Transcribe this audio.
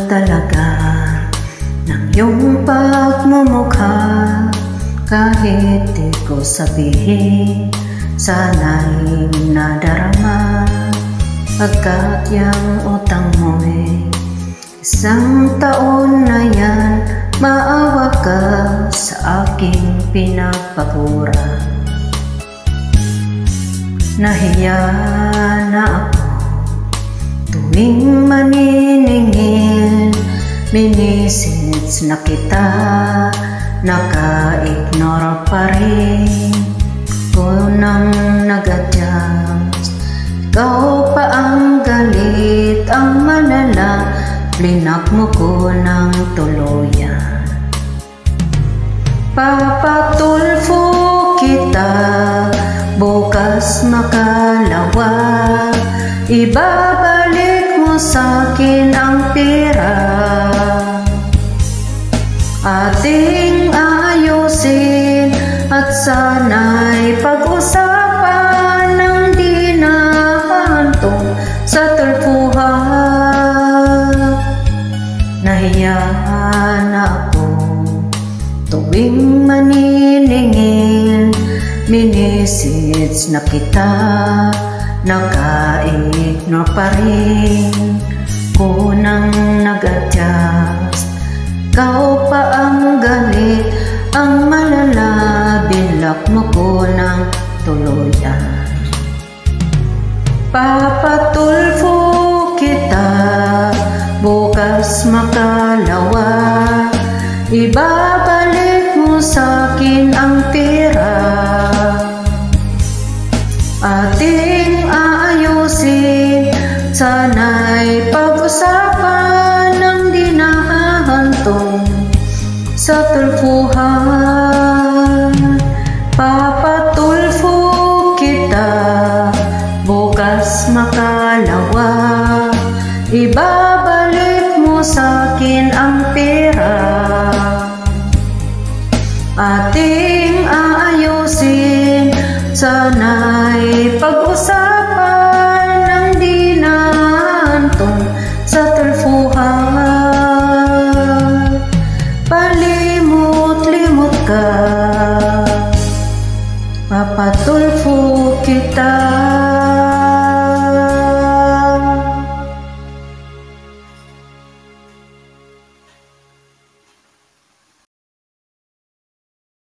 talaga ng iyong pagmumukha. Kahit di ko sabihin, sana'y nadarama. Pagkat yung utang mo'y 1 taon na yan, maawa ka sa aking pinagpagura. Nahiya na ako tuwing maniningil, minisits na kita, naka-ignore pa rin. Kunang nag-adjust, ikaw pa ang galit, ang malala, blinak mo ko ng tuluyan. Papatulfo kita, bukas makalawa, ibabalik mo sa'kin ang pera. Ating ayusin at sana'y pag-usapan ng di nahantong sa tulfuhan. Nahiya na ako tuwing maniningil, minisits na kita, naka-ignore pa rin. Kunang nag-adjust, ikaw pa ang galit, ang malala, bilak mo ko ng tuluyan. Papatulfo kita, bukas makalawa, ibabalik mo sa'kin ang pera. Ating aayusin, sana'y pag-usapan ng di nahahantong sa tulfo.